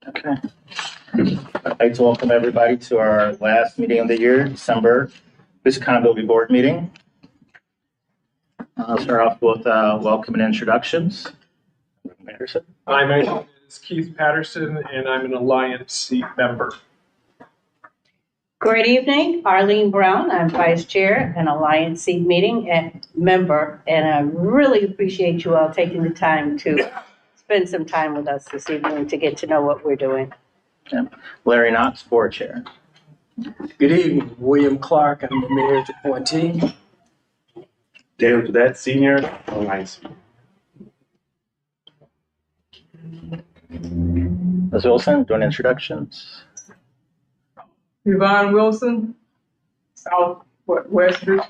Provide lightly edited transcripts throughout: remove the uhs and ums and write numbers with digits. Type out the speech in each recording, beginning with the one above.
Okay. I'd like to welcome everybody to our last meeting of the year, December misconduct board meeting. I'll start off with welcome and introductions. Anderson. Hi, my name is Keith Patterson, and I'm an Alliance seat member. Good evening, Arlene Brown. I'm Vice Chair and Alliance Seat Meeting and member, and I really appreciate you all taking the time to spend some time with us this evening to get to know what we're doing. Larry Knox, Board Chair. Good evening, William Clark. I'm the mayor's appointee. David Cadet, Senior, Alliance. Ms. Wilson, doing introductions. Yvonne Wilson, Southwest Region.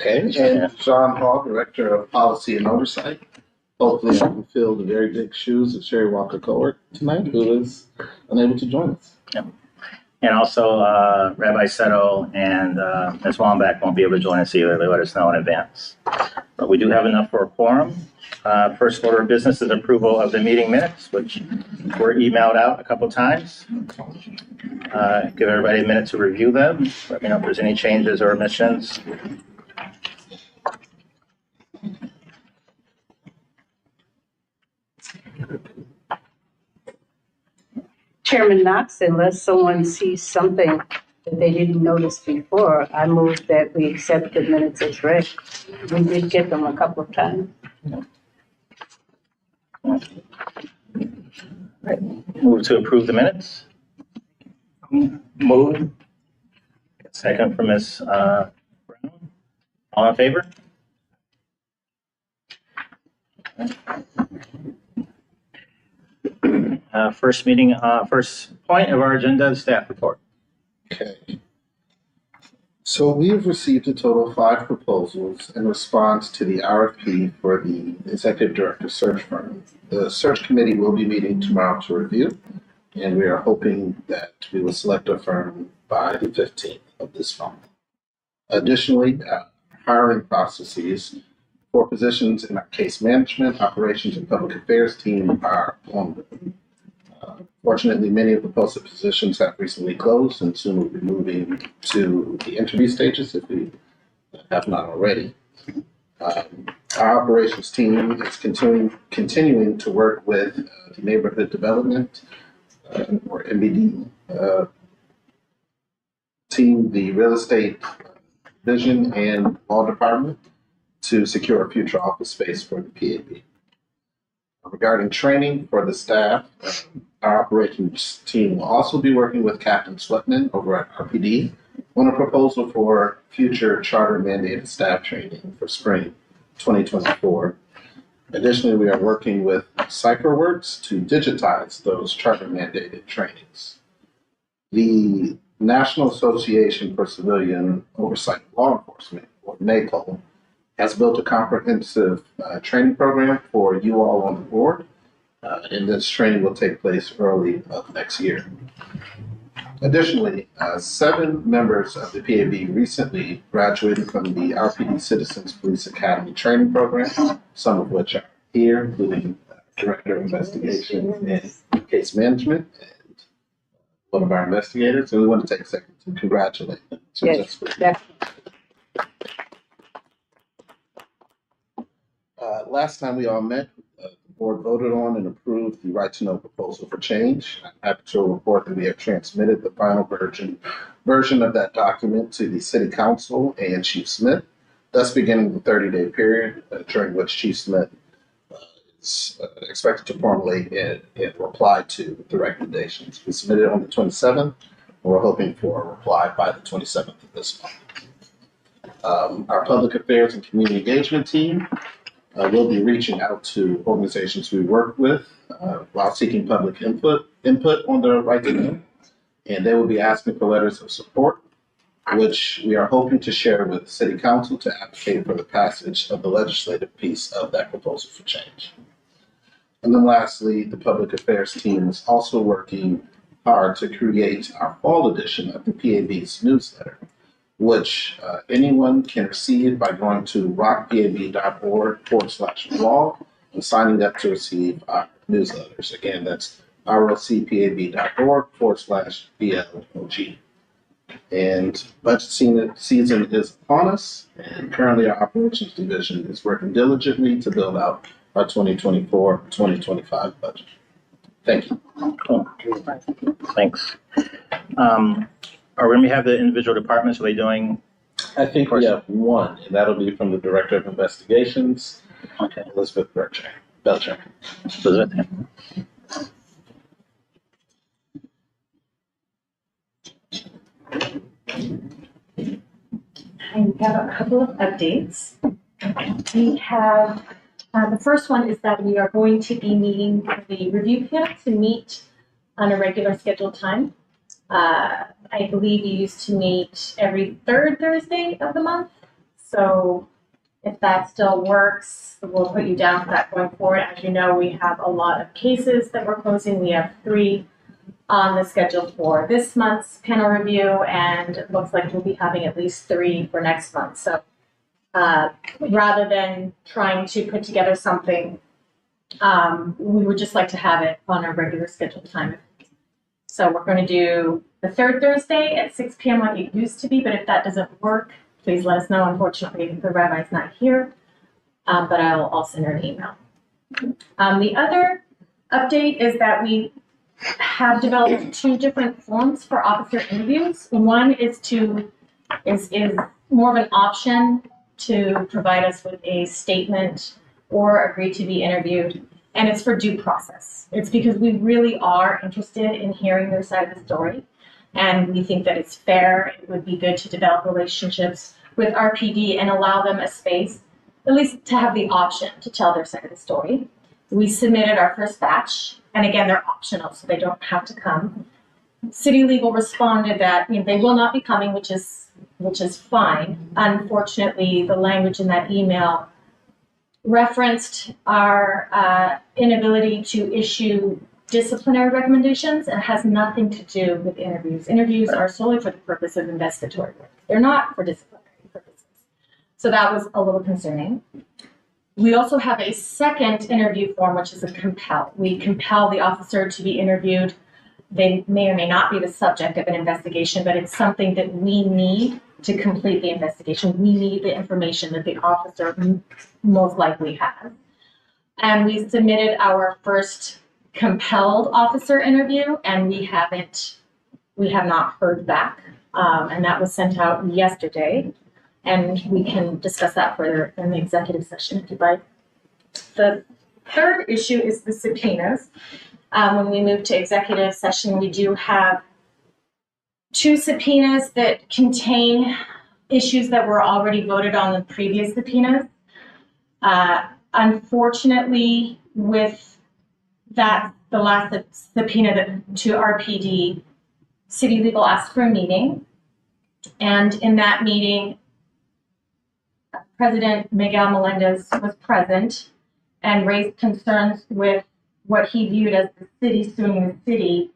Okay, and Sean Hall, Director of Policy and Oversight. Hopefully I can fill the very big shoes of Sherry Walker Cowart tonight, who is unable to join us. Yep. And also Rabbi Settle and Ms. Wambach won't be able to join us either. They let us know in advance. But we do have enough for a quorum. First order of business is approval of the meeting minutes, which were emailed out a couple times. Give everybody a minute to review them. Let me know if there's any changes or omissions. Chairman Knox, unless someone sees something that they didn't notice before, I move that we accept the minutes as read. We did get them a couple of times. Right. Move to approve the minutes. Move. Second from Ms. Brown. All in favor? First point of our agenda, staff report. Okay. So we have received a total of 5 proposals in response to the RFP for the Executive Director search firm. The search committee will be meeting tomorrow to review, and we are hoping that we will select a firm by the 15th of this month. Additionally, hiring processes for positions in our case management, operations, and public affairs team are ongoing. Fortunately, many of the posted positions have recently closed, and soon we'll be moving to the interview stages if we have not already. Our operations team is continuing to work with the neighborhood development or MBD team, the real estate division, and law department to secure a future office space for the PAB. Regarding training for the staff, our operations team will also be working with Captain Sweatman over at RPD on a proposal for future charter mandated staff training for spring 2024. Additionally, we are working with CypherWorks to digitize those charter mandated trainings. The National Association for Civilian Oversight of Law Enforcement, or NACO, has built a comprehensive training program for you all on the board, and this training will take place early next year. Additionally, 7 members of the PAB recently graduated from the RPD Citizens Police Academy training program, some of which are here, including Director of Investigation and Case Management, and one of our investigators, and we want to take a second to congratulate them. Yes, definitely. Last time we all met, the board voted on and approved the right to know proposal for change. I'm happy to report that we have transmitted the final version of that document to the City Council and Chief Smith, thus beginning the 30-day period during which Chief Smith is expected to formulate and reply to the recommendations. We submitted on the 27th, and we're hoping for a reply by the 27th of this month. Our Public Affairs and Community Engagement team we'll be reaching out to organizations we work with while seeking public input on the right to know, and they will be asking for letters of support, which we are hoping to share with the City Council to advocate for the passage of the legislative piece of that proposal for change. And then lastly, the Public Affairs team is also working hard to create our fall edition of the PAB's newsletter, which anyone can receive by going to rockpab.org/blog and signing up to receive our newsletters. Again, that's rlcpab.org/BLOG. And budget season is upon us, and currently our operations division is working diligently to build out our 2024-2025 budget. Thank you. Cool. Thanks. Are we going to have the individual departments, are they doing? I think we have one, and that'll be from the Director of Investigations, Okay. Elizabeth Belcher. Elizabeth? I've got a couple of updates. We have, the first one is that we are going to be meeting the review panel to meet on a regular scheduled time. I believe you used to meet every third Thursday of the month. So if that still works, we'll put you down for that going forward. As you know, we have a lot of cases that we're closing. We have 3 on the schedule for this month's panel review, and it looks like we'll be having at least 3 for next month. So rather than trying to put together something, we would just like to have it on a regular scheduled time. So we're going to do the third Thursday at 6 p.m. like it used to be, but if that doesn't work, please let us know. Unfortunately, the rabbi's not here, but I'll send her an email. The other update is that we have developed 2 different forms for officer interviews. One is more of an option to provide us with a statement or agree to be interviewed, and it's for due process. It's because we really are interested in hearing their side of the story, and we think that it's fair. It would be good to develop relationships with RPD and allow them a space, at least to have the option to tell their side of the story. We submitted our first batch, and again, they're optional, so they don't have to come. City Legal responded that they will not be coming, which is fine. Unfortunately, the language in that email referenced our inability to issue disciplinary recommendations and has nothing to do with interviews. Interviews are solely for the purpose of investigatory work. They're not for disciplinary purposes. So that was a little concerning. We also have a second interview form, which is a compel. We compel the officer to be interviewed. They may or may not be the subject of an investigation, but it's something that we need to complete the investigation. We need the information that the officer most likely has. And we submitted our first compelled officer interview, and we have not heard back. And that was sent out yesterday. And we can discuss that further in the executive session if you'd like. The third issue is the subpoenas. When we move to executive session, we do have 2 subpoenas that contain issues that were already voted on in previous subpoenas. Unfortunately, with that, the last subpoena to RPD, City Legal asked for a meeting. And in that meeting, President Miguel Melendez was present and raised concerns with what he viewed as the city suing the city.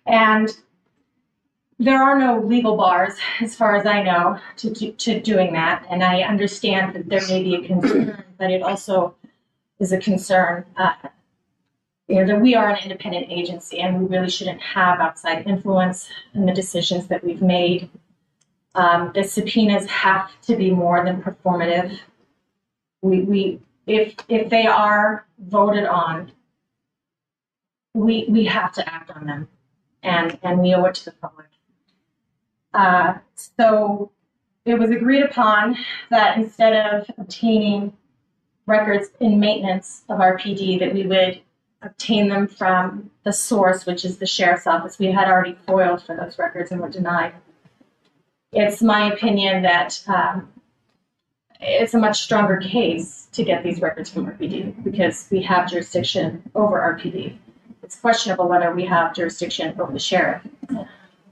And there are no legal bars, as far as I know, to doing that. And I understand that there may be a concern, but it also is a concern that we are an independent agency and we really shouldn't have outside influence in the decisions that we've made. The subpoenas have to be more than performative. If they are voted on, we have to act on them, and we owe it to the public. So it was agreed upon that instead of obtaining records in maintenance of RPD, that we would obtain them from the source, which is the sheriff's office. We had already foiled for those records and were denied. It's my opinion that it's a much stronger case to get these records from RPD because we have jurisdiction over RPD. It's questionable whether we have jurisdiction over the sheriff.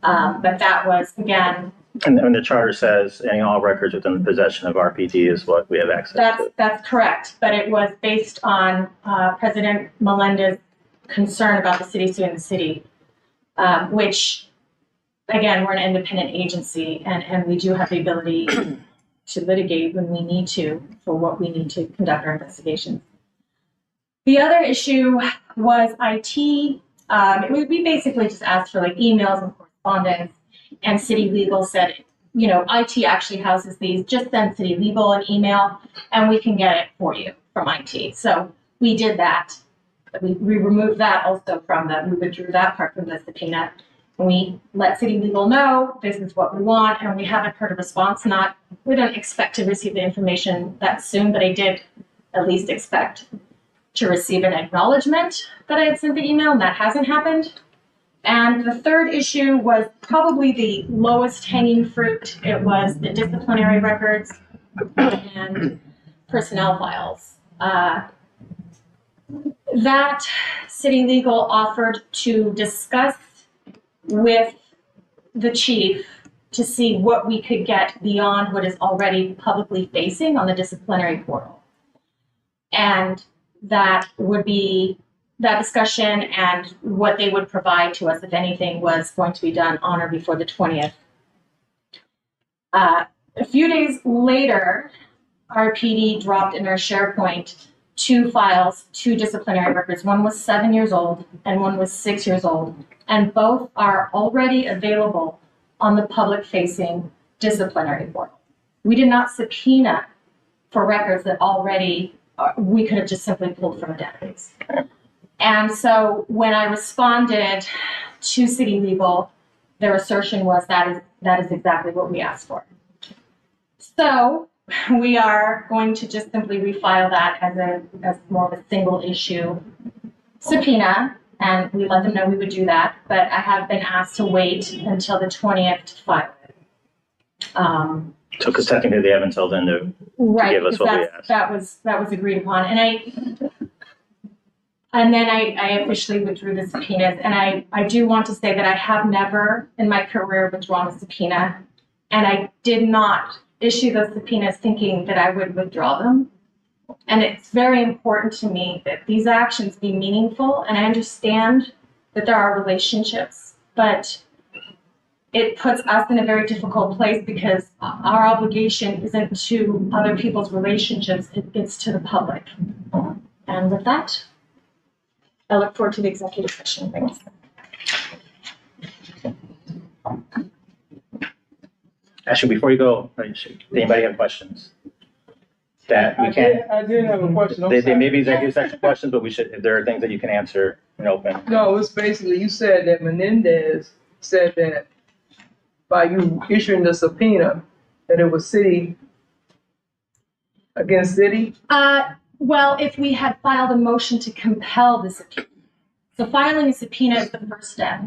But that was, again... And the charter says any all records within the possession of RPD is what we have access to. That's correct, but it was based on President Melendez's concern about the city suing the city, which... Again, we're an independent agency, and we do have the ability to litigate when we need to for what we need to conduct our investigations. The other issue was IT. We basically just asked for like emails and correspondence, and city legal said, you know, IT actually houses these, just send city legal an email and we can get it for you from IT. So we did that. We removed that also from we withdrew that part from the subpoena. And we let city legal know this is what we want, and we haven't heard a response. We don't expect to receive the information that soon, but I did at least expect to receive an acknowledgement that I had sent the email, and that hasn't happened. And the third issue was probably the lowest hanging fruit. It was the disciplinary records and personnel files. That city legal offered to discuss with the chief to see what we could get beyond what is already publicly facing on the disciplinary portal. And that would be that discussion, and what they would provide to us, if anything, was going to be done on or before the 20th. A few days later, our PD dropped in our SharePoint 2 files, 2 disciplinary records. One was 7 years old and one was 6 years old. And both are already available on the public-facing disciplinary portal. We did not subpoena for records that already we could have just simply pulled from a database. And so when I responded to city legal, their assertion was that is exactly what we asked for. So we are going to just simply refile that as more of a single issue subpoena, and we let them know we would do that. But I have been asked to wait until the 20th to file it. So, because technically they have until then to Right, give us what we asked. that was agreed upon, and then I officially withdrew the subpoenas. And I do want to say that I have never in my career withdrawn a subpoena, and I did not issue those subpoenas thinking that I would withdraw them. And it's very important to me that these actions be meaningful, and I understand that there are relationships, but it puts us in a very difficult place because our obligation isn't to other people's relationships, it's to the public. And with that, I look forward to the executive session. Thanks. Actually, before you go, does anybody have questions? That we can't, I did have a question. I'm they sorry. may be executive section questions, but we should, if there are things that you can answer in open. No, it's basically, you said that Menendez said that by you issuing the subpoena, that it was city against city? Well, if we had filed a motion to compel the subpoena. So filing a subpoena is the first step.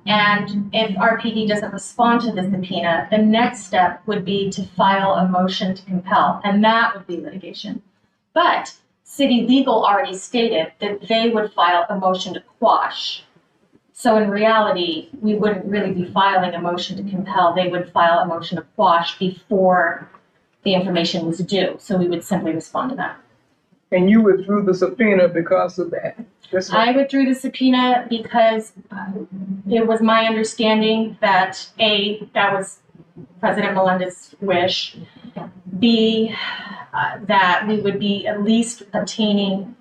And if RPD doesn't respond to the subpoena, the next step would be to file a motion to compel, and that would be litigation. But city legal already stated that they would file a motion to quash. So in reality, we wouldn't really be filing a motion to compel. They would file a motion to quash before the information was due. So we would simply respond to that. And you withdrew the subpoena because of that? I withdrew the subpoena because it was my understanding that A, that was President Melendez's wish, B, that we would be at least obtaining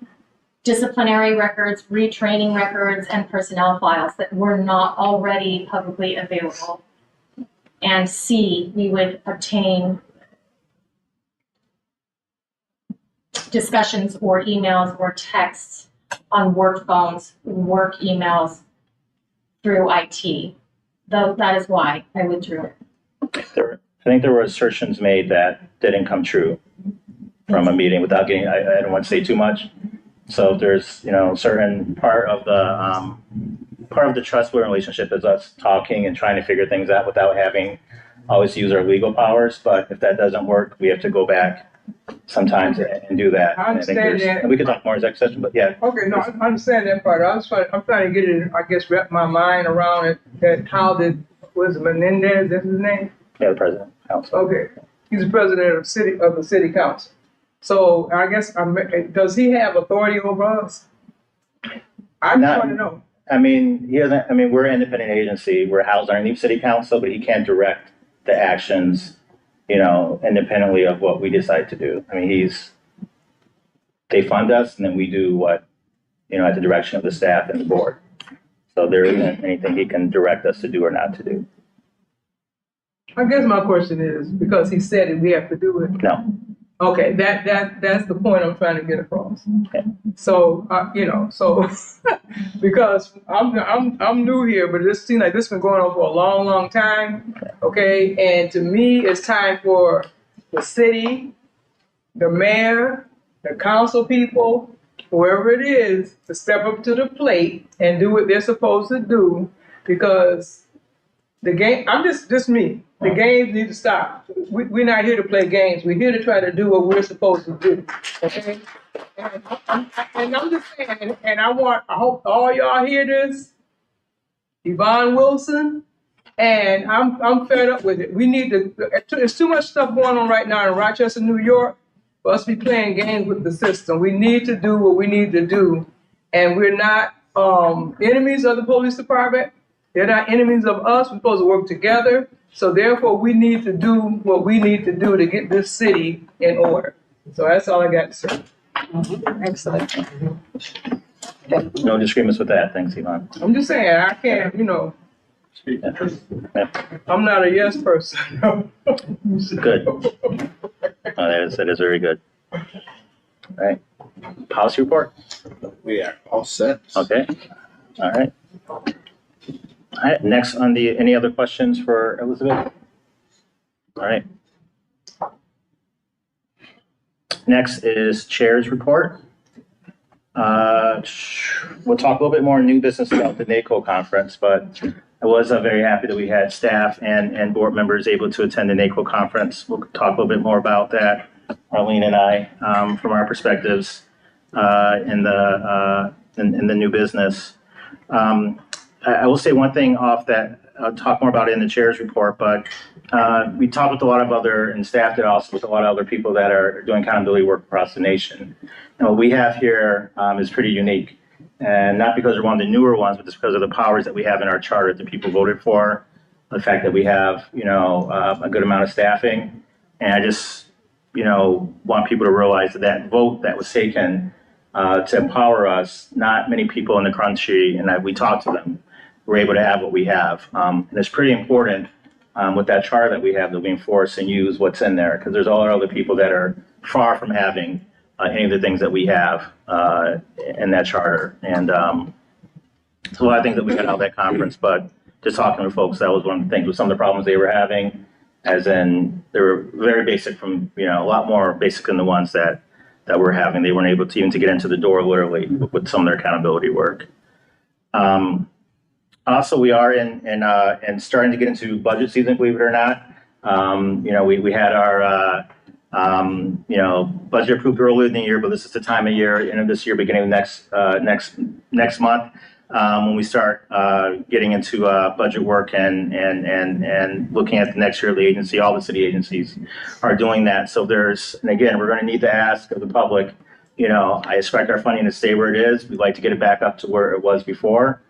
disciplinary records, retraining records, and personnel files that were not already publicly available. And C, we would obtain discussions or emails or texts on work phones, work emails through IT. That is why I withdrew it. I think there were assertions made that didn't come true from a meeting without getting, I don't want to say too much. So there's, certain part of the trustworthy relationship is us talking and trying to figure things out without having always use our legal powers. But if that doesn't work, we have to go back sometimes and do that. I understand that. And we can talk more in executive session, but yeah. Okay, no, I understand that part. I'm trying to get it, I guess, wrap my mind around it, that was Menendez, that's his name? Yeah, the president, council. Okay, he's the president of the city council. So I guess, does he have authority over us? I just want to know. I mean, he doesn't, we're an independent agency. We're housed underneath city council, but he can't direct the actions, independently of what we decide to do. They fund us and then we do what at the direction of the staff and the board. So there isn't anything he can direct us to do or not to do. I guess my question is, because he said it, we have to do it. No. Okay, that's the point I'm trying to get across. Okay. So, so because I'm new here, but it seems like this has been going on for a long, long time. Okay, and to me, it's time for the city, the mayor, the council people, whoever it is, to step up to the plate and do what they're supposed to do, because the game, I'm just me. The games need to stop. We're not here to play games. We're here to try to do what we're supposed to do. Okay? And I'm just saying, and I hope all y'all hear this. Yvonne Wilson, and I'm fed up with it. We need to, there's too much stuff going on right now in Rochester, New York, for us to be playing games with the system. We need to do what we need to do. And we're not enemies of the police department. They're not enemies of us. We're supposed to work together. So therefore, we need to do what we need to do to get this city in order. So that's all I got to say. Excellent. No disagreements with that. Thanks, Yvonne. I'm just saying, I can't, Yeah. I'm not a yes person. Good. That is very good. All right. Policy report. We are all set. Okay. All right. All right, next on any other questions for Elizabeth? All right. Next is Chair's report. We'll talk a little bit more new business about the NACO conference, but I was very happy that we had staff and board members able to attend the NACO conference. We'll talk a little bit more about that, Arlene and I, from our perspectives in the new business. I will say one thing off that I'll talk more about it in the chair's report, but we talked with a lot of other, and staff did also with a lot of other people that are doing accountability work across the nation. And what we have here is pretty unique, and not because we're one of the newer ones, but just because of the powers that we have in our charter that people voted for, the fact that we have, a good amount of staffing. And I just, want people to realize that vote that was taken to empower us, not many people in the country, and we talked to them, we're able to have what we have. And it's pretty important with that charter that we have that we enforce and use what's in there, because there's all other people that are far from having any of the things that we have in that charter. And so a lot of things that we got out of that conference, but just talking to folks, that was one of the things with some of the problems they were having, as in they were very basic from, a lot more basic than the ones that we're having. They weren't able to even to get into the door literally with some of their accountability work. Also, we are in starting to get into budget season, believe it or not. We had our budget approved earlier in the year, but this is the time of year, end of this year, beginning of next month, when we start getting into budget work and looking at the next year of the agency. All the city agencies are doing that. So and again, we're going to need to ask of the public, I expect our funding to stay where it is. We'd like to get it back up to where it was before.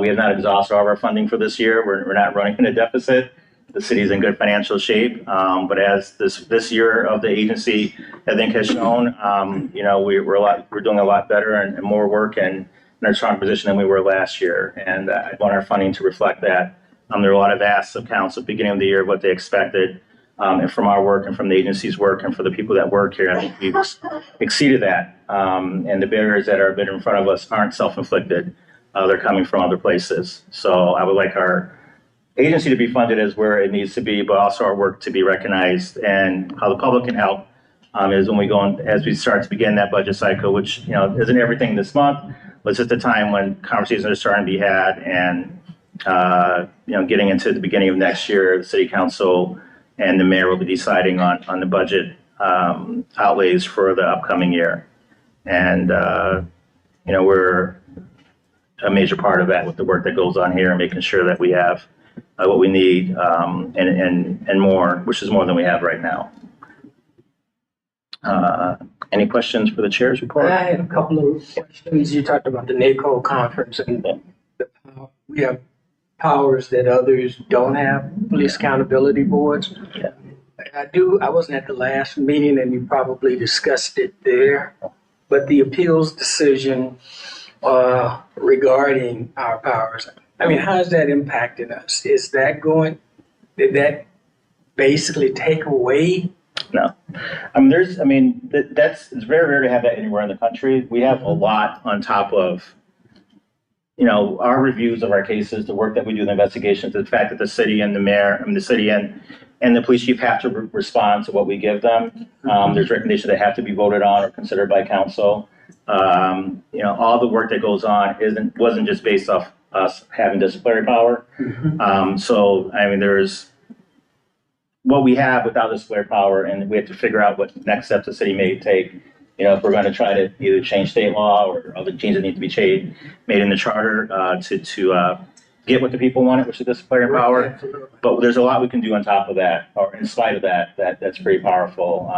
We have not exhausted all of our funding for this year. We're not running in a deficit. The city's in good financial shape. But as this year of the agency, I think, has shown, we're doing a lot better and more work and in a strong position than we were last year. And I want our funding to reflect that. There were a lot of asks of council at the beginning of the year, what they expected, and from our work and from the agency's work and for the people that work here. I think we've exceeded that. And the barriers that are been in front of us aren't self-inflicted. They're coming from other places. So I would like our agency to be funded as where it needs to be, but also our work to be recognized. And how the public can help is when we go on, as we start to begin that budget cycle, which isn't everything this month, but it's just a time when conversations are starting to be had, and getting into the beginning of next year, the city council and the mayor will be deciding on the budget outlays for the upcoming year. And we're a major part of that with the work that goes on here and making sure that we have what we need and more, which is more than we have right now. Any questions for the chair's report? I had a couple of questions. You talked about the NACO conference, and we have powers that others don't have, police accountability boards. Yeah. I wasn't at the last meeting, and you probably discussed it there, but the appeals decision regarding our powers. I mean, how is that impacting us? Did that basically take away? No. It's very rare to have that anywhere in the country. We have a lot on top of, our reviews of our cases, the work that we do in the investigations, the fact that the city and the mayor, the city and the police chief have to respond to what we give them. There's recommendations that have to be voted on or considered by council. All the work that goes on wasn't just based off us having disciplinary power. There's what we have without disciplinary power, and we have to figure out what next steps the city may take. If we're going to try to either change state law or other changes that need to be made in the charter to get what the people wanted, which is disciplinary power. But there's a lot we can do on top of that, or in spite of that's pretty powerful.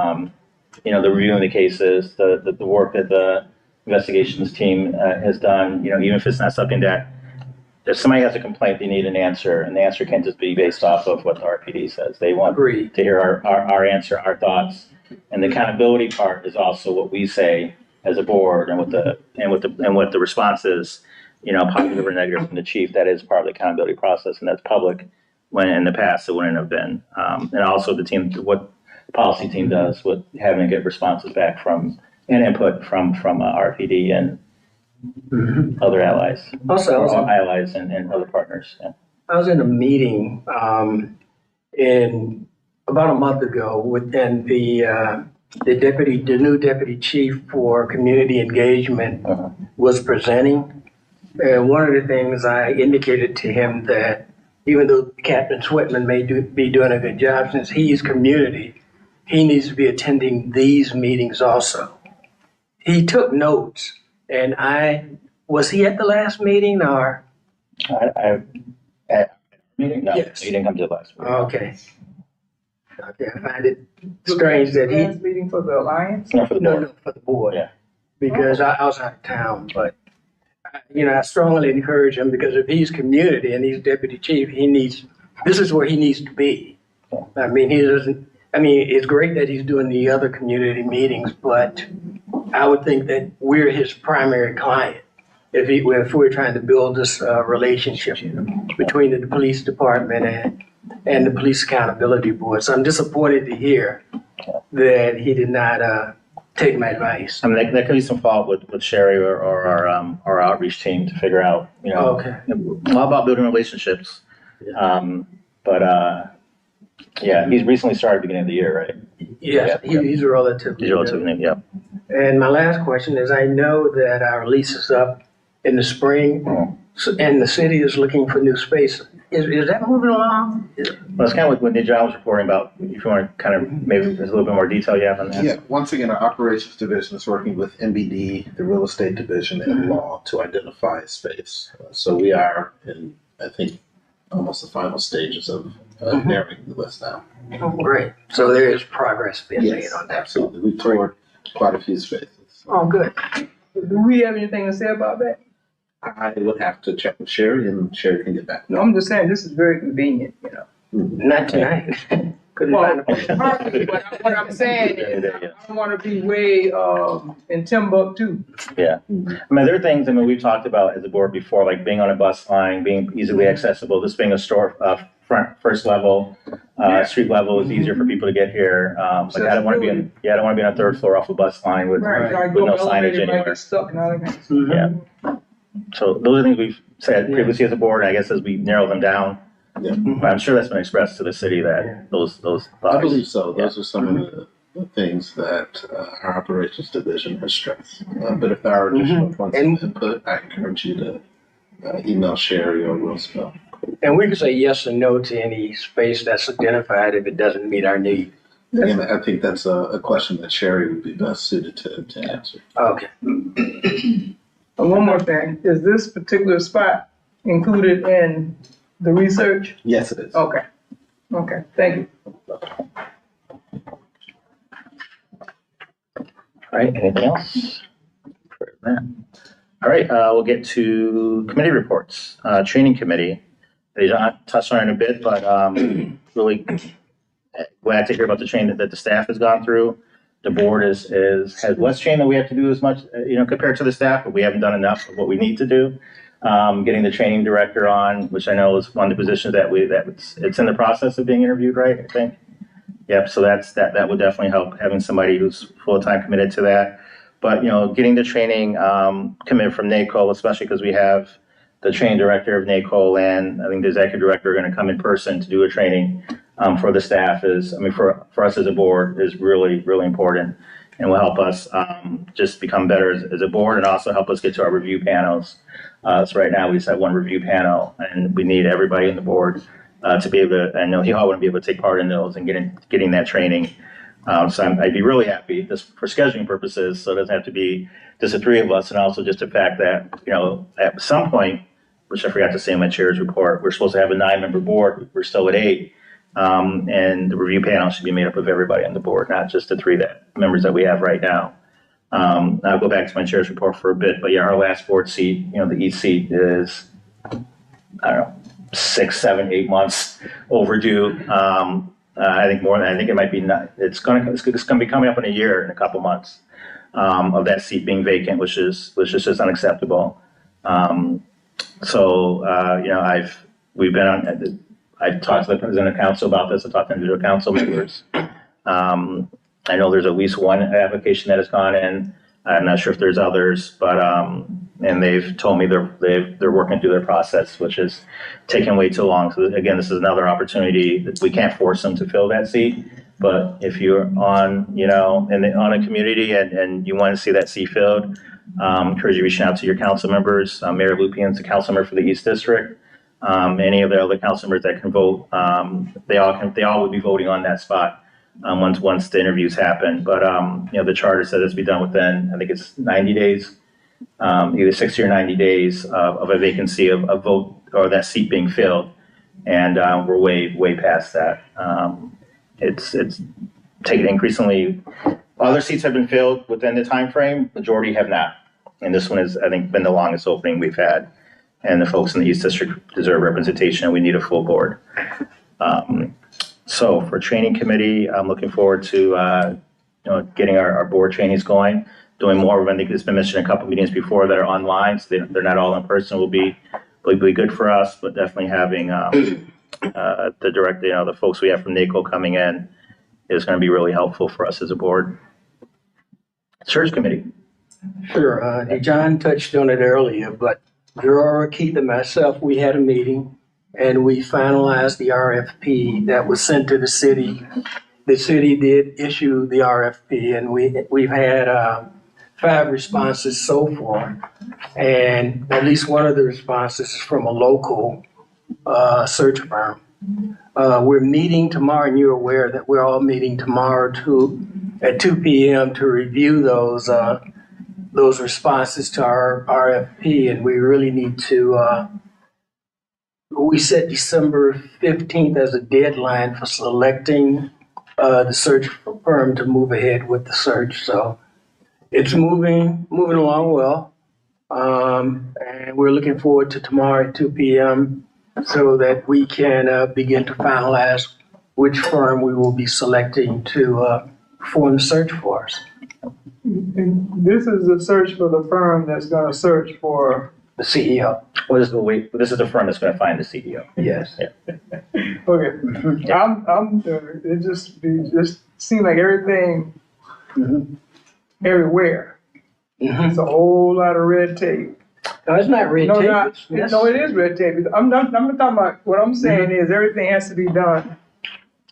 The reviewing the cases, the work that the investigations team has done, even if it's not something that if somebody has a complaint, they need an answer, and the answer can't just be based off of what the RPD says. They want to hear our answer, our thoughts, and the accountability part is also what we say as a board, and what the response is, positive or negative from the chief. That is part of the accountability process, and that's public. When in the past it wouldn't have been, and also the team, what the policy team does with having to get responses back from and input from RPD and other allies, allies and other partners. Yeah. I was in a meeting in about a month ago within the new deputy chief for community engagement was presenting, and one of the things I indicated to him that even though Captain Switman may be doing a good job, since he's community, he needs to be attending these meetings also. He took notes. And was he at the last meeting or? At meeting? No, Yes. he didn't come to the last meeting. Okay, I find it strange that he. Last meeting for the Alliance? No, for the board. No, for the board. Yeah. Because I was out of town, but, I strongly encourage him, because if he's community and he's deputy chief, this is where he needs to be. It's great that he's doing the other community meetings, but I would think that we're his primary client if we're trying to build this relationship between the police department and the police accountability board. So I'm disappointed to hear that he did not take my advice. There could be some fault with Sherry or our outreach team to figure out, Okay. all about building relationships. He's recently started beginning of the year, right? Yes, he's a relatively. He's relatively new, yeah. And my last question is, I know that our lease is up in the spring, and the city is looking for new space. Is that moving along? Well, it's kind of what John was reporting about. If you want to kind of, maybe there's a little bit more detail you have on that. Yeah, once again, our operations division is working with MBD, the real estate division, and law to identify a space. So we are in, I think, almost the final stages of narrowing the list now. Oh, great. So there is progress being made on that. Absolutely. We toured quite a few spaces. Oh, good. Do we have anything to say about that? I would have to check with Sherry, and Sherry can get back. No, I'm just saying, this is very convenient, Not tonight. Couldn't Well, find a place. but what I'm saying is, I don't want to be way in Timbuktu. Yeah. There are things, we've talked about as a board before, like being on a bus line, being easily accessible, this being a store, first level, street level is easier for people to get here. I don't want to be on a third floor off a bus line with no signage anywhere. Stuck and all that kind of stuff. Yeah. So those are things we've said previously as a board, and I guess as we narrow them down. Yeah. But I'm sure that's been expressed to the city that those thoughts. I believe so. Those are some of the things that our operations division has stressed. But if there are additional points of input, I encourage you to email Sherry or Roosevelt. And we can say yes or no to any space that's identified if it doesn't meet our need. And I think that's a question that Sherry would be best suited to answer. Okay. And one more thing, is this particular spot included in the research? Yes, it is. Okay, thank you. All right, anything else? All right, we'll get to committee reports. Training committee, I touched on it a bit, but really glad to hear about the training that the staff has gone through. the board has less training that we have to do as much, compared to the staff, but we haven't done enough of what we need to do. Getting the training director on, which I know is one of the positions that it's in the process of being interviewed, right? I think. Yep. So that would definitely help, having somebody who's full-time committed to that. But, getting the training committed from NACO, especially because we have the training director of NACO and I think the executive director are going to come in person to do a training for the staff for us as a board is really, really important and will help us just become better as a board and also help us get to our review panels. So right now we just have one review panel and we need everybody in the board to be able to, I know you all want to be able to take part in those and getting that training. So I'd be really happy just for scheduling purposes, so it doesn't have to be just the three of us, and also just the fact that, at some point, which I forgot to say in my chair's report, we're supposed to have a 9-member board. We're still at 8. And the review panel should be made up of everybody on the board, not just the 3 members that we have right now. I'll go back to my chair's report for a bit, but yeah, our last board seat, the East seat is, I don't know, 6, 7, 8 months overdue. I think more than, I think it might be not, it's going to be coming up in a year, in a couple months, of that seat being vacant, which is just unacceptable. I've talked to the president of council about this. I've talked to individual council members. I know there's at least one application that has gone in. I'm not sure if there's others, but and they've told me they're working through their process, which is taking way too long. So again, this is another opportunity that we can't force them to fill that seat. But if you're on, on a community and you want to see that seat filled, encourage you reaching out to your council members. Mayor Lupien's a council member for the East District. Any of the other council members that can vote, they all would be voting on that spot once the interviews happen. But the charter says it's be done within, I think it's 90 days, either 60 or 90 days of a vacancy of a vote or that seat being filled, and we're way past that. It's taken increasingly. Other seats have been filled within the time frame. Majority have not, and this one has, I think, been the longest opening we've had. And the folks in the East District deserve representation, and we need a full board. So for training committee, I'm looking forward to getting our board trainings going, doing more of them. I think it's been mentioned in a couple of meetings before that are online, so they're not all in person. Will be good for us, but definitely having the direct, the folks we have from NACO coming in is going to be really helpful for us as a board. Search committee. Sure. John touched on it earlier, but Gerard, Keith, and myself, we had a meeting and we finalized the RFP that was sent to the city. The city did issue the RFP, and we've had 5 responses so far. And at least one of the responses is from a local search firm. We're meeting tomorrow, and you're aware that we're all meeting tomorrow at 2 p.m. to review those responses to our RFP, and we really need to, we set December 15th as a deadline for selecting the search firm to move ahead with the search. So it's moving along well. And we're looking forward to tomorrow at 2 p.m. so that we can begin to finalize which firm we will be selecting to perform the search for us. And this is a search for the firm that's going to search for the CEO. This is the firm that's going to find the CEO. Yes. Yeah. Okay. Yeah. It just seems like everything everywhere. It's a whole lot of red tape. No, it's not red tape. No, it is red tape. I'm not talking about, what I'm saying is everything has to be done.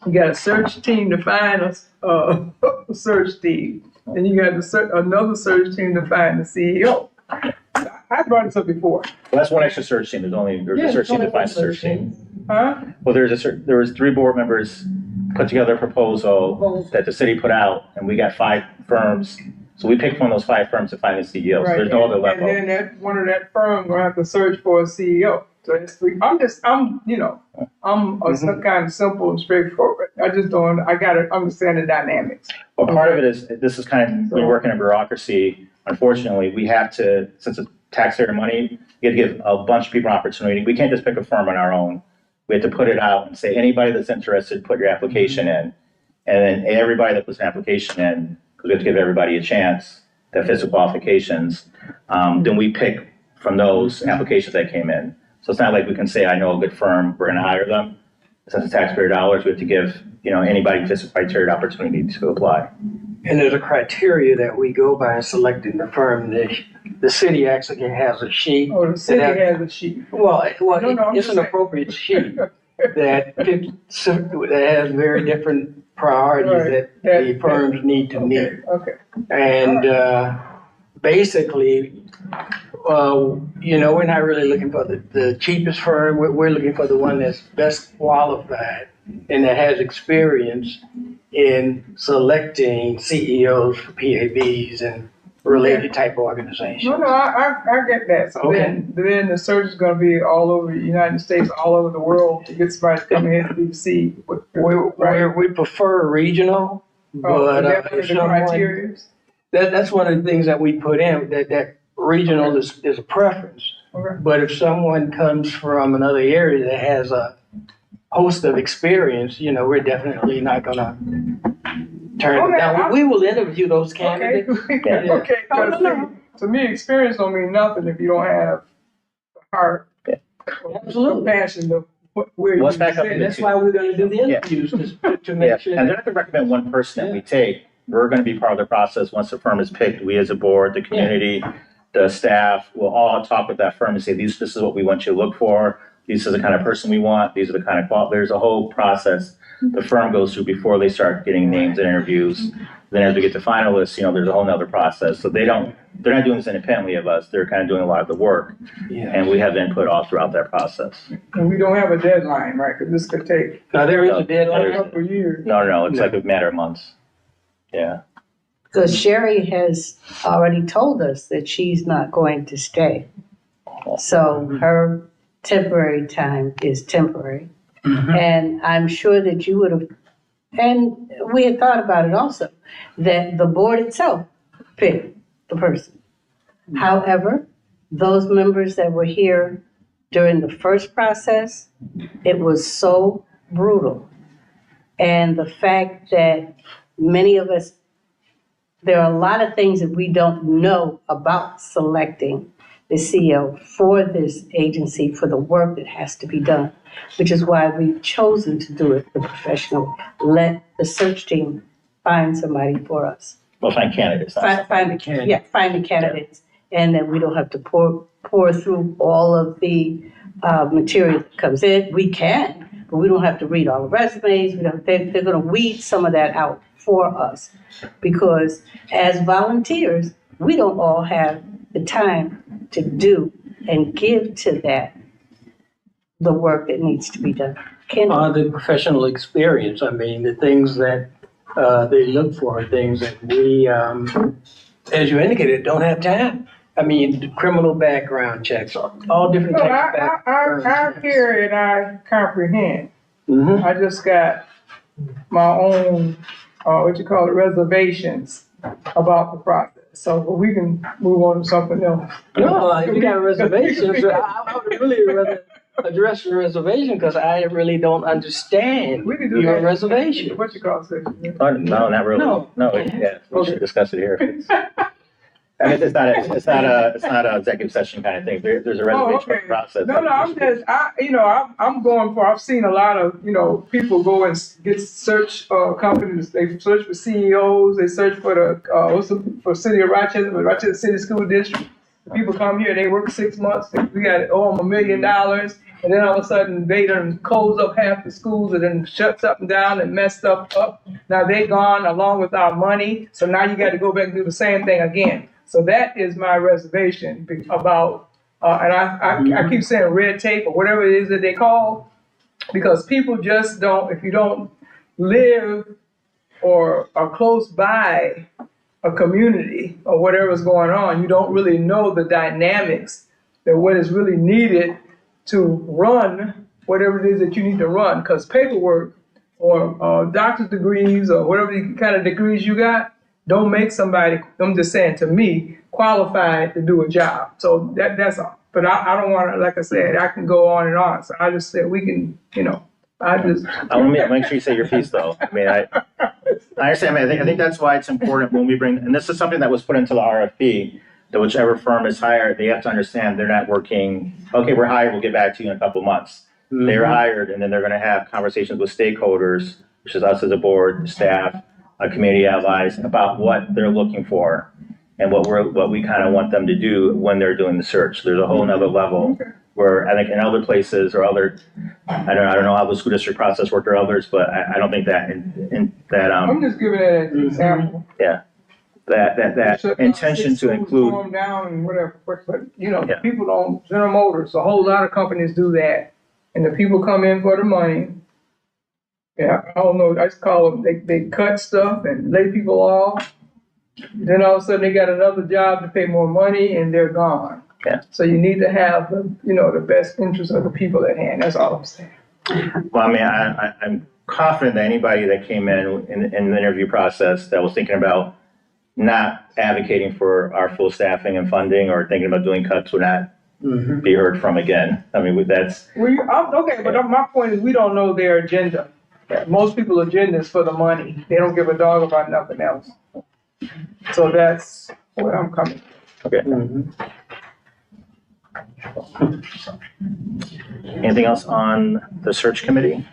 You got a search team to find a search team. And you got another search team to find the CEO. I brought this up before. Well, that's one extra search team. There's a search team to find the search team. Huh? Well, there was 3 board members put together a proposal that the city put out, and we got 5 firms. So we picked one of those 5 firms to find the CEO. Right. So there's no other level. And then one of that firm will have to search for a CEO. So it's 3. I'm some kind of simple and straightforward. I gotta understand the dynamics. Well, part of it is, this is kind of, we're working in bureaucracy. Unfortunately, we have to, since it's taxpayer money, we have to give a bunch of people an opportunity. We can't just pick a firm on our own. We have to put it out and say, anybody that's interested, put your application in. And then everybody that puts an application in because we have to give everybody a chance that fits the qualifications. Then we pick from those applications that came in. So it's not like we can say, I know a good firm, we're gonna hire them. Since it's taxpayer dollars, we have to give, anybody who fits the criteria an opportunity to apply. And there's a criteria that we go by in selecting the firm. The city actually has a sheet. Oh, the city has a sheet. Well, I'm it's just an saying. appropriate sheet that has very different priorities that the firms need to meet. Okay. And basically, we're not really looking for the cheapest firm. We're looking for the one that's best qualified and that has experience in selecting CEOs for PABs and related type organizations. No, I get that. So Okay. then the search is going to be all over the United States, all over the world to get somebody to come in and see. We prefer regional, but is that one of if the someone, criteria? that's one of the things that we put in, that regional is a preference. Okay. But if someone comes from another area that has a host of experience, we're definitely not gonna turn it down. We will interview those candidates. Okay. Okay. Because to me, experience don't mean nothing if you don't have the heart, Absolutely. passion of where you Let's back up sit. That's why we're gonna do the interviews to make sure. And they're not gonna recommend one person that we take. We're gonna be part of the process. Once the firm is picked, we as a board, the community, the staff, will all talk with that firm and say, this is what we want you to look for. These are the kind of person we want. These are the kind of there's a whole process the firm goes through before they start getting names and interviews. Then as we get to finalists, there's a whole nother process. So they're not doing this independently of us. They're kind of doing a lot of the work. Yeah. And we have input all throughout that process. And we don't have a deadline, right? Because this could take Now, there is a a deadline. couple of years. No. It's like a matter of months. Yeah. Because Sherry has already told us that she's not going to stay. So her temporary time is temporary. And I'm sure that you would have, and we had thought about it also, that the board itself picked the person. However, those members that were here during the first process, it was so brutal. And the fact that many of us, there are a lot of things that we don't know about selecting the CEO for this agency for the work that has to be done, which is why we've chosen to do it the professional. Let the search team find somebody for us. Well, find candidates. Find the candidates, and then we don't have to pour through all of the material that comes in. We can, but we don't have to read all the resumes. They're going to weed some of that out for us, because as volunteers, we don't all have the time to do and give to that the work that needs to be done. The professional experience, the things that they look for, things that we, as you indicated, don't have time. The criminal background checks, all different No, types of background I checks. hear and I comprehend. Mhm. I just got my own, reservations about the process. So we can move on to something else. No, if you got reservations, I would really rather address your reservation because I really don't understand We can do your that. reservation. What you call it? Oh, no, not really. No. We should discuss it here. It's not a executive session kind of thing. There's a reservation process. No, I'm going for, I've seen a lot of, people go and get search companies. They search for CEOs. They search for for City of Rochester, for Rochester City School District. People come here, they work 6 months. We got to owe them $1 million. And then all of a sudden they done close up half the schools and then shut something down and mess stuff up. Now they gone along with our money. So now you got to go back and do the same thing again. So that is my reservation about, and I keep saying red tape or whatever it is that they call, because people just don't, if you don't live or are close by a community or whatever's going on, you don't really know the dynamics that what is really needed to run whatever it is that you need to run. Because paperwork or doctor's degrees or whatever kind of degrees you got don't make somebody, I'm just saying, to me, qualified to do a job. So that's all. But I don't want to, like I said, I can go on and on. So I just said we can, I just, I want to make sure you say your piece, though. I mean, I understand. I think that's why it's important when we bring, and this is something that was put into the RFP, that whichever firm is hired, they have to understand they're not working, okay, we're hired, we'll get back to you in a couple months. They're hired, and then they're going to have conversations with stakeholders, which is us as a board, staff, community allies, about what they're looking for and what we kind of want them to do when they're doing the search. There's a whole nother level where I think in other places or other, I don't know how the school district process worked or others, but I don't think that I'm just giving it as an example. that intention to include. Calm down and whatever, but you know, Yeah. people don't, General Motors, a whole lot of companies do that. And the people come in for the money. Yeah, I don't know, I just call them, they cut stuff and lay people off. Then all of a sudden they got another job to pay more money and they're gone. Yeah. So you need to have the, you know, the best interest of the people at hand, that's all I'm saying. Well, I mean, I'm confident that anybody that came in the interview process that was thinking about not advocating for our full staffing and funding or thinking about doing cuts would not be heard from again. I mean, that's. Okay, but my point is we don't know their agenda. Most people's agenda is for the money. They don't give a dog about nothing else. So that's where I'm coming from. Okay. Anything else on the search committee?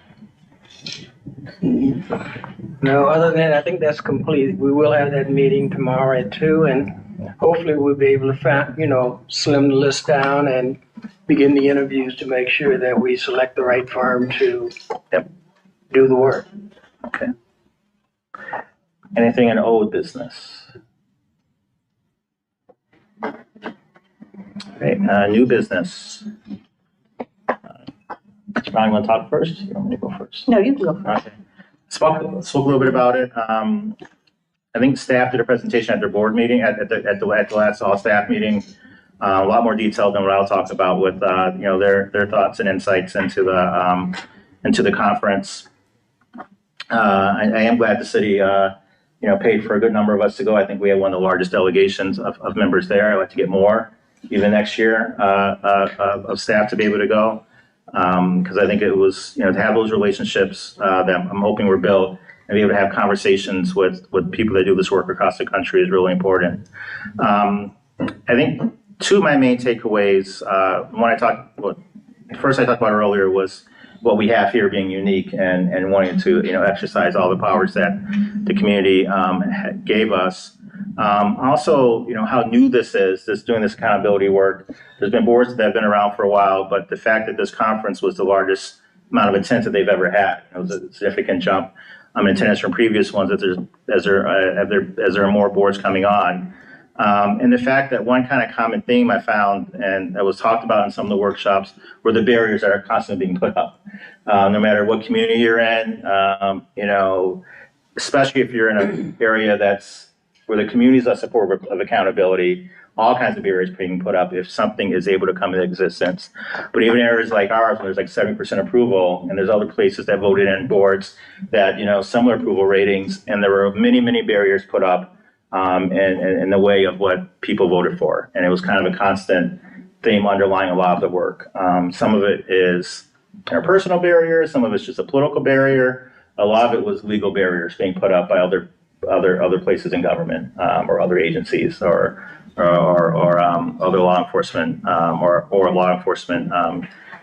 No, other than, I think that's complete. We will have that meeting tomorrow at 2, and hopefully we'll be able to find, slim the list down and begin the interviews to make sure that we select the right firm to do the work. Okay. Anything in old business? Okay, new business. Ron, you want to talk first? You want me to go first? No, you can go first. Okay. Spoke a little bit about it. I think staff did a presentation at their board meeting, at the last all staff meeting. A lot more detailed than what I'll talk about with their thoughts and insights into the conference. I am glad the city paid for a good number of us to go. I think we had one of the largest delegations of members there. I'd like to get more even next year of staff to be able to go. Because I think it was, to have those relationships that I'm hoping were built and be able to have conversations with people that do this work across the country is really important. I think two of my main takeaways, first I talked about earlier was what we have here being unique and wanting to, exercise all the powers that the community gave us. Also, how new this is, doing this accountability work. There's been boards that have been around for a while, but the fact that this conference was the largest amount of attendance that they've ever had, it was a significant jump in attendance from previous ones as there are more boards coming on. And the fact that one kind of common theme I found, and that was talked about in some of the workshops, were the barriers that are constantly being put up. No matter what community you're in, especially if you're in an area where the community's less supportive of accountability, all kinds of barriers being put up if something is able to come into existence. But even areas like ours, where there's like 70% approval, and there's other places that voted in boards that, similar approval ratings, and there were many, many barriers put up in the way of what people voted for. And it was kind of a constant theme underlying a lot of the work. Some of it is personal barriers, some of it's just a political barrier. A lot of it was legal barriers being put up by other places in government or other agencies or other law enforcement or law enforcement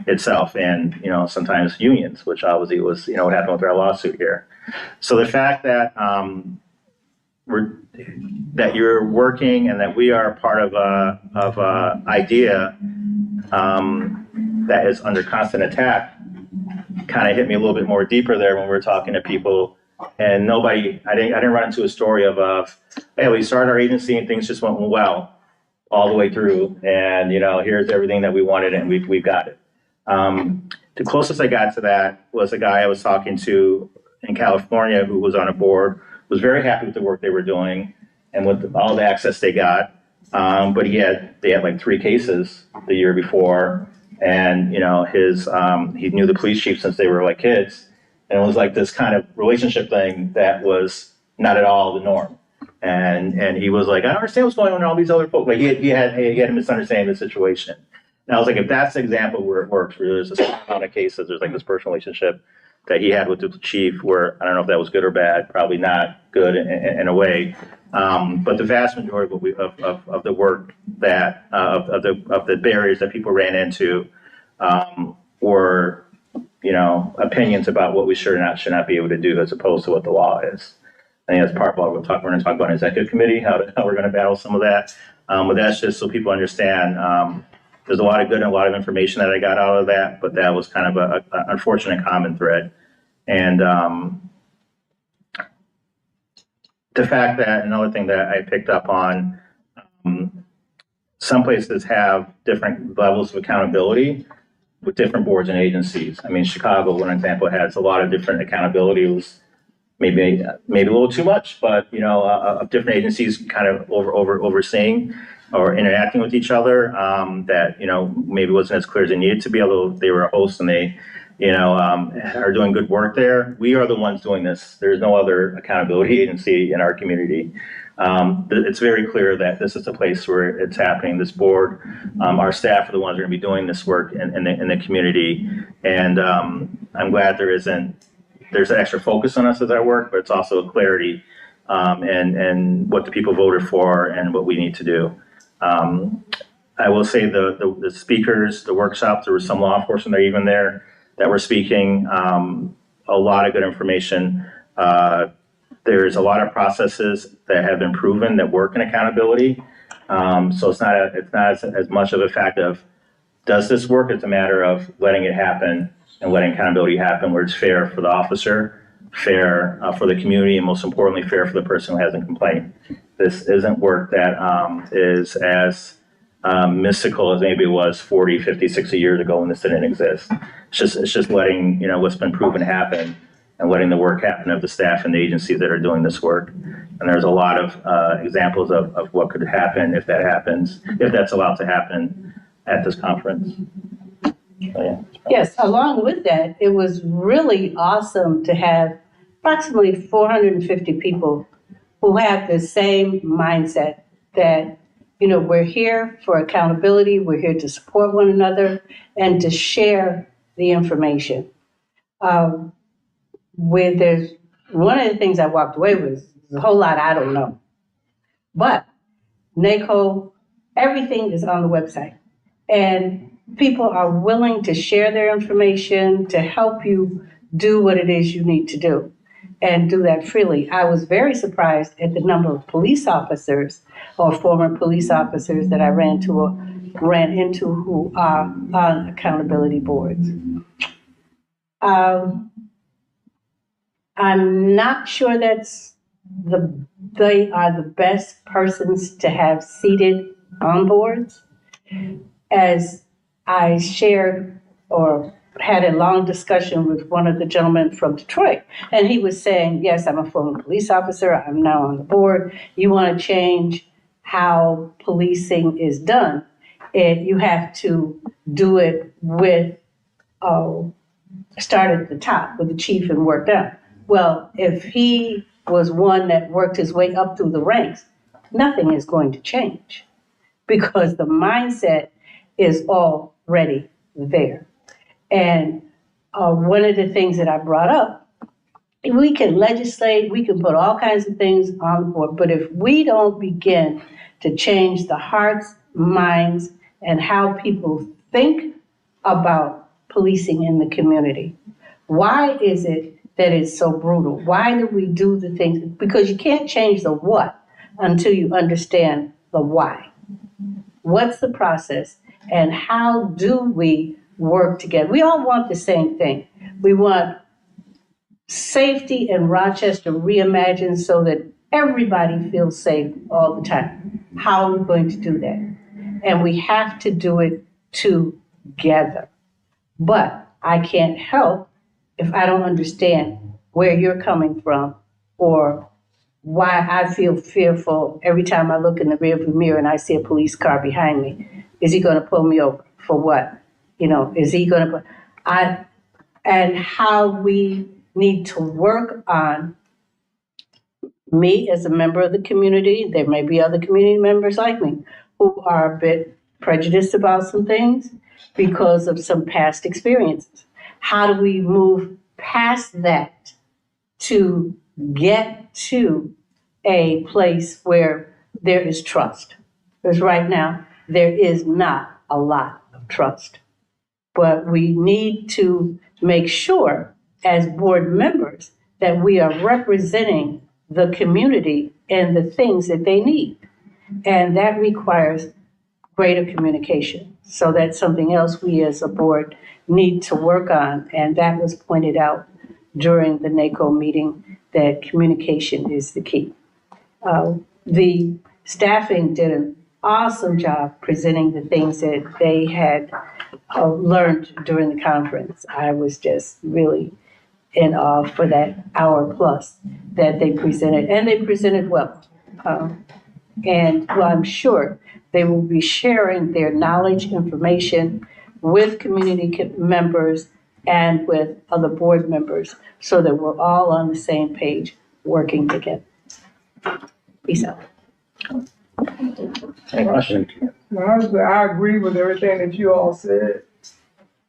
itself, and sometimes unions, which obviously was what happened with our lawsuit here. So the fact that that you're working and that we are part of a idea that is under constant attack kind of hit me a little bit more deeper there when we were talking to people. And I didn't run into a story of, hey, we started our agency and things just went well all the way through. And, here's everything that we wanted and we've got it. The closest I got to that was a guy I was talking to in California who was on a board, was very happy with the work they were doing and with all the access they got. But they had like 3 cases the year before. And, he knew the police chief since they were like kids. And it was like this kind of relationship thing that was not at all the norm. And he was like, I don't understand what's going on in all these other folks. Like he had a misunderstanding of the situation. And I was like, if that's the example where it works, where there's a small amount of cases, there's like this personal relationship, that he had with the chief were, I don't know if that was good or bad, probably not good in a way. But the vast majority of the work that, of the barriers that people ran into, were, opinions about what we should not be able to do as opposed to what the law is. I think that's part of what we're going to talk about in executive committee, how we're going to battle some of that. But that's just so people understand. There's a lot of good and a lot of information that I got out of that, but that was kind of an unfortunate common thread. And the fact that another thing that I picked up on, some places have different levels of accountability with different boards and agencies. I mean, Chicago, one example, has a lot of different accountabilities. Maybe a little too much, but of different agencies kind of overseeing or interacting with each other, that maybe wasn't as clear as it needed to be, although they were a host and they are doing good work there. We are the ones doing this. There's no other accountability agency in our community. It's very clear that this is a place where it's happening. This board, our staff are the ones who are going to be doing this work in the community, and I'm glad there's an extra focus on us as our work, but it's also a clarity and what the people voted for and what we need to do. I will say the speakers, the workshops, there was some law enforcement there even there that were speaking. A lot of good information. There's a lot of processes that have been proven that work in accountability. So it's not as much of a fact of does this work? It's a matter of letting it happen and letting accountability happen where it's fair for the officer, fair for the community, and most importantly, fair for the person who hasn't complained. This isn't work that is as mystical as maybe it was 40, 50, 60 years ago when this didn't exist. It's just letting what's been proven happen and letting the work happen of the staff and the agencies that are doing this work. And there's a lot of examples of what could happen if that happens, if that's allowed to happen at this conference. So, yeah. Yes, along with that, it was really awesome to have approximately 450 people who have the same mindset that, we're here for accountability, we're here to support one another and to share the information. There's one of the things I walked away with, a whole lot I don't know. But NACO, everything is on the website. And people are willing to share their information to help you do what it is you need to do and do that freely. I was very surprised at the number of police officers or former police officers that I ran into who are on accountability boards. I'm not sure they are the best persons to have seated on boards. As I shared or had a long discussion with one of the gentlemen from Detroit, and he was saying, yes, I'm a former police officer, I'm now on the board. You want to change how policing is done, and you have to do it with, start at the top with the chief and work down. Well, if he was one that worked his way up through the ranks, nothing is going to change because the mindset is already there. And one of the things that I brought up, we can legislate, we can put all kinds of things on the board, but if we don't begin to change the hearts, minds, and how people think about policing in the community, why is it that it's so brutal? Why do we do the things? Because you can't change the what until you understand the why. What's the process and how do we work together? We all want the same thing. We want safety in Rochester reimagined so that everybody feels safe all the time. How are we going to do that? And we have to do it together. But I can't help if I don't understand where you're coming from or why I feel fearful every time I look in the rearview mirror and I see a police car behind me. Is he going to pull me over? For what? Is he going to and how we need to work on me as a member of the community. There may be other community members like me who are a bit prejudiced about some things because of some past experiences. How do we move past that to get to a place where there is trust. Because right now, there is not a lot of trust. But we need to make sure as board members that we are representing the community and the things that they need. And that requires greater communication. So that's something else we as a board need to work on. And that was pointed out during the NACO meeting, that communication is the key. The staffing did an awesome job presenting the things that they had learned during the conference. I was just really in awe for that hour plus that they presented, and they presented well. And well, I'm sure they will be sharing their knowledge, information with community members and with other board members so that we're all on the same page working together. Peace out. Any questions? I agree with everything that you all said.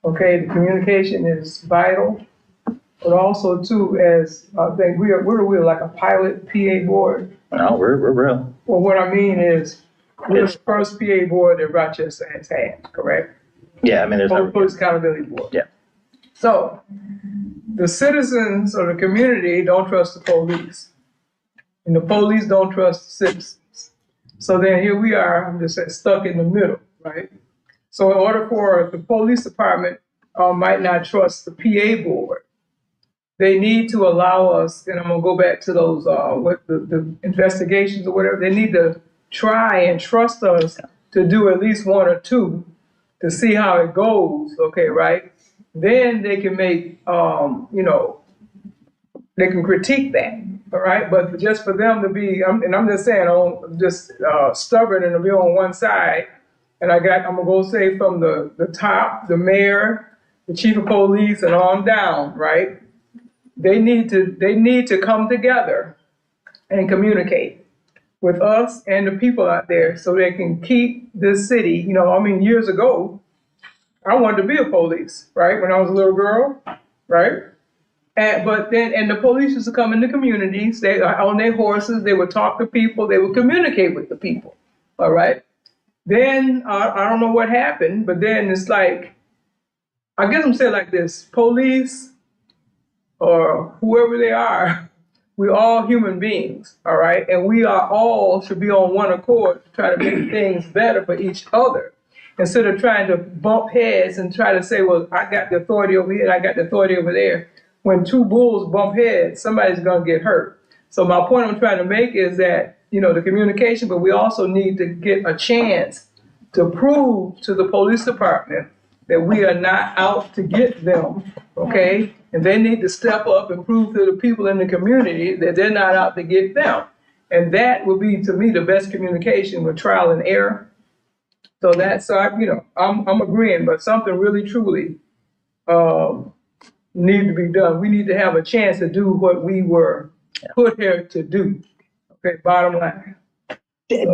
Okay, the communication is vital, but also too, as I think we're like a pilot PA board. No, we're real. Well, what I mean is, we're the first PA board that Rochester has had, correct? Yeah, I mean, there's Police Accountability Board. Yeah. So, the citizens or the community don't trust the police, and the police don't trust the citizens. So then here we are, I'm just stuck in the middle, right? So in order for the police department might not trust the PA board, they need to allow us, and I'm gonna go back to those what the investigations or whatever. They need to try and trust us to do at least one or two to see how it goes. Okay, right? Then they can make they can critique that. All right, but just for them to be, and I'm just saying, I'm just stubborn and to be on one side. And I'm gonna go say from the top, the mayor, the chief of police, and on down, right? They need to come together and communicate with us and the people out there so they can keep this city. Years ago, I wanted to be a police, right? When I was a little girl, right? But the police used to come in the communities, they on their horses, they would talk to people, they would communicate with the people, all right? Then, I don't know what happened, but then it's like, I guess I'm saying like this, police or whoever they are, we're all human beings, all right? And we are all should be on one accord to try to make things better for each other. Instead of trying to bump heads and try to say, well, I got the authority over here and I got the authority over there. When two bulls bump heads, somebody's gonna get hurt. So my point I'm trying to make is that, the communication, but we also need to get a chance to prove to the police department that we are not out to get them, okay? And they need to step up and prove to the people in the community that they're not out to get them. And that would be, to me, the best communication with trial and error. So I'm agreeing, but something really, truly need to be done. We need to have a chance to do what we were put here to do. Okay, bottom line.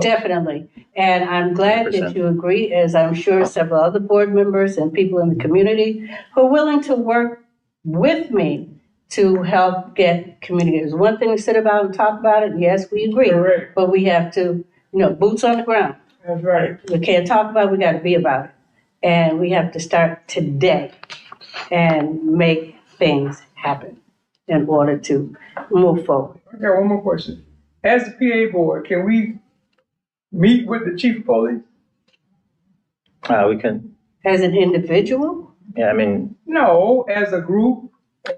Definitely. And I'm glad that you agree, as I'm sure several other board members and people in the community who are willing to work with me to help get communicators. One thing to sit about and talk about it, yes, we agree. Correct. But we have to, boots on the ground. That's right. We can't talk about it, we got to be about it. And we have to start today and make things happen in order to move forward. Okay, one more question. As the PA board, can we meet with the chief of police? We can, As an individual? yeah, I mean. No, as a group,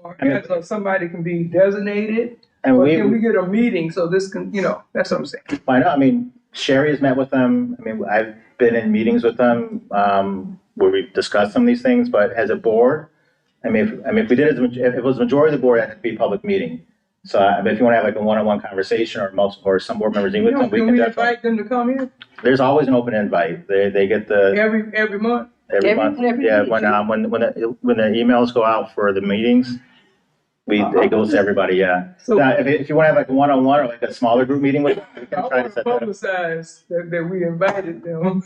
or as somebody can be designated. And or can we get a meeting so this can, that's what I'm saying. Why not? I mean, Sherry has met with them. I mean, I've been in meetings with them where we've discussed some of these things, but as a board, if we did it, if it was the majority of the board, it had to be a public meeting. So if you want to have like a one-on-one conversation or some board members meet with them, we can definitely invite them to come here There's always an open invite. They get the every month. every month. Every Yeah, meeting, when the emails go out for the meetings, it goes to everybody. Yeah. So Now, if you want to have like a one-on-one or like a smaller group meeting with them, we I can try to want to set that up. publicize that we invited them.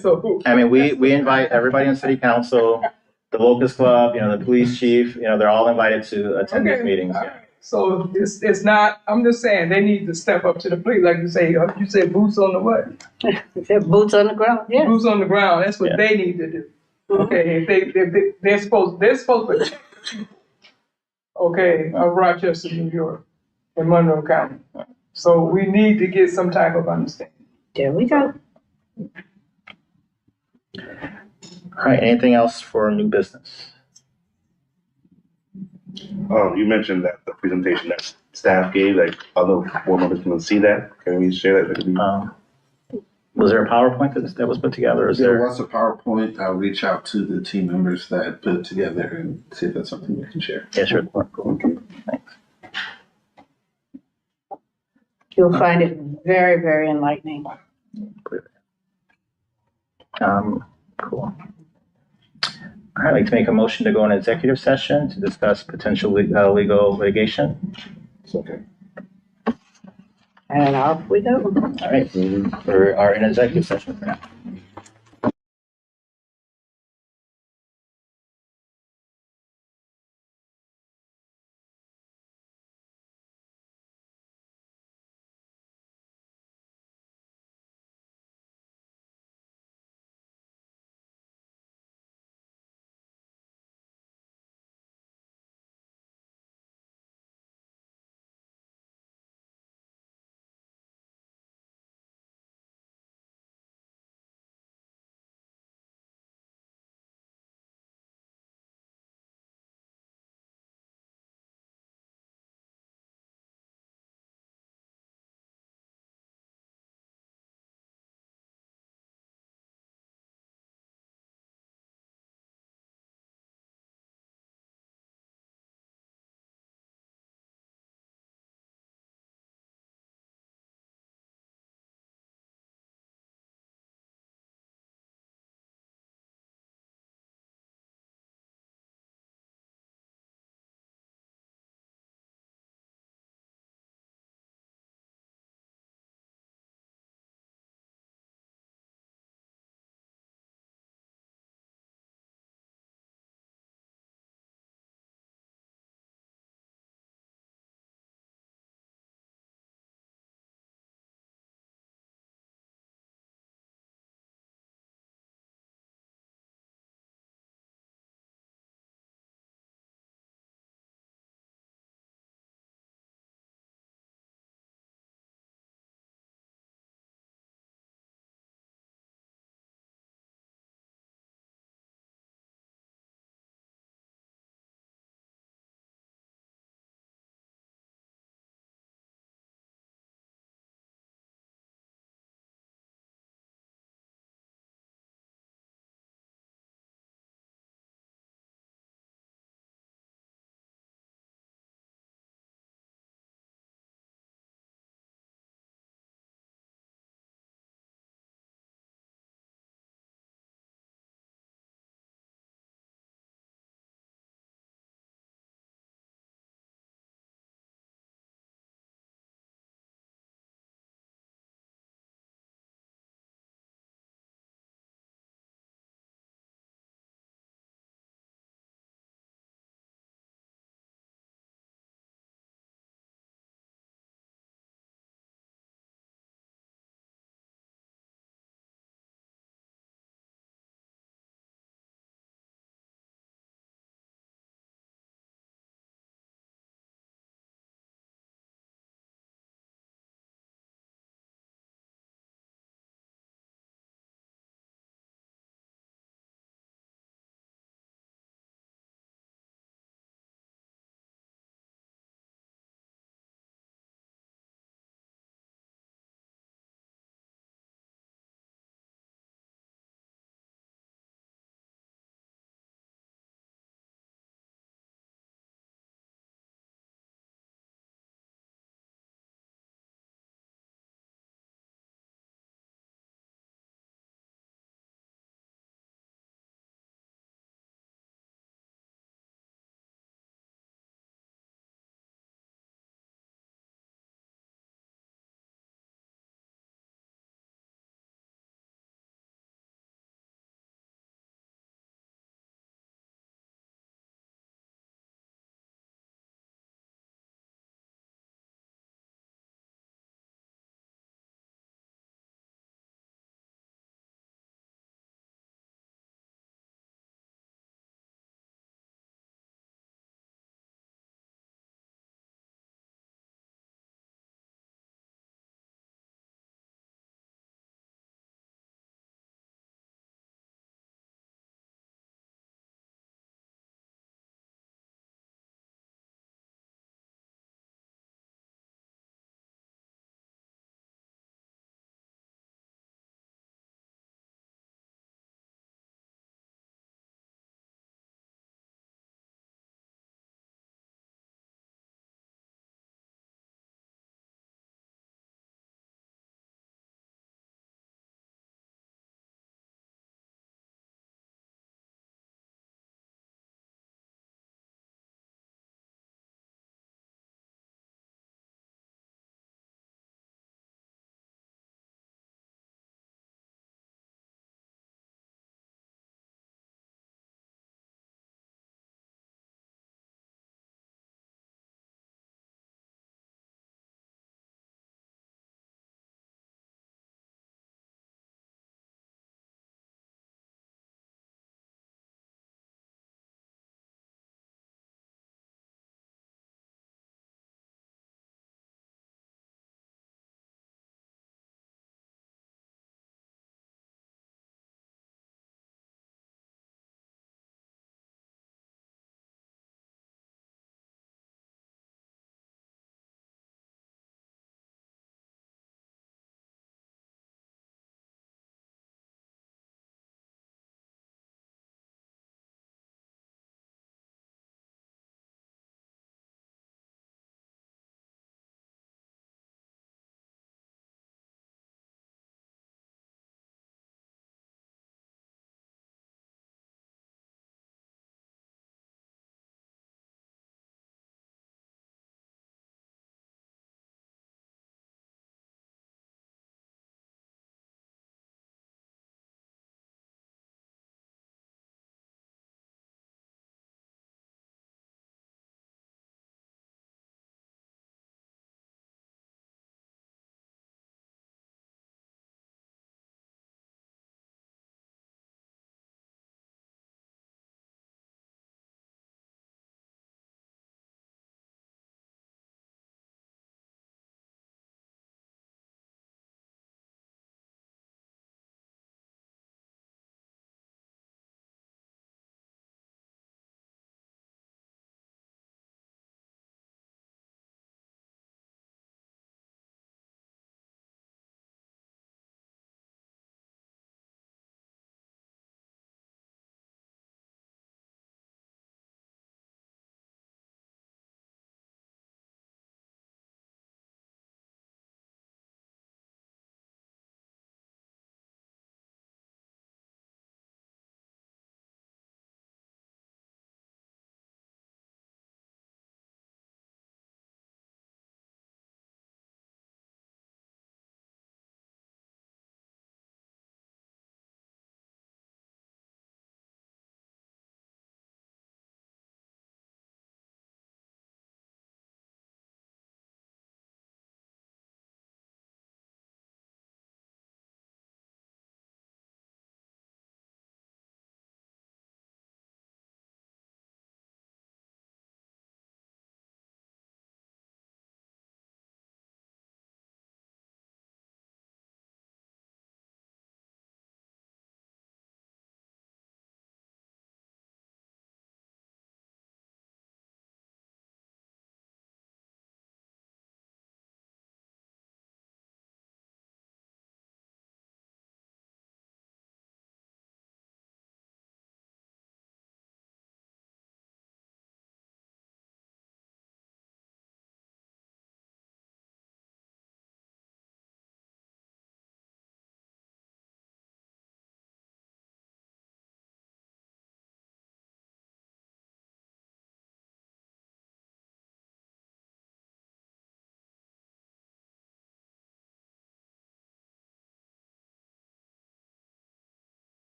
So I mean, we invite everybody in city council. the Locust Club, the police chief, they're all invited to attend these Okay. meetings. All right. So it's not, I'm just saying, they need to step up to the plate, like you say boots on the what? Boots on the ground, yeah. Boots on the ground, that's what Yeah. they need to do. Okay, if they're supposed to protect the people, okay, of Rochester, New York, and Monroe County. So we need to get some type of understanding. There we go. All right, anything else for new business? You mentioned that the presentation that staff gave, like other board members can see that. Can we share that? Was there a PowerPoint that was put together? Is There there? was a PowerPoint. I'll reach out to the team members that put it together and see if that's something we can share. Yeah, sure. Cool. Thanks. You'll find it very, very enlightening. Cool. I'd like to make a motion to go in executive session to discuss potential legal litigation. Okay. And off we go. All right, we are in executive session for now.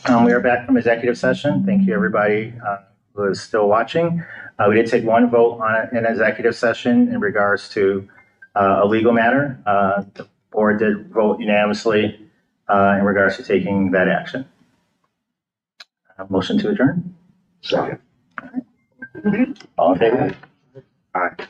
We are back from executive session. Thank you, everybody who is still watching. We did take one vote on an executive session in regards to a legal matter. The board did vote unanimously in regards to taking that action. Motion to adjourn? Second. All in favor? Aye.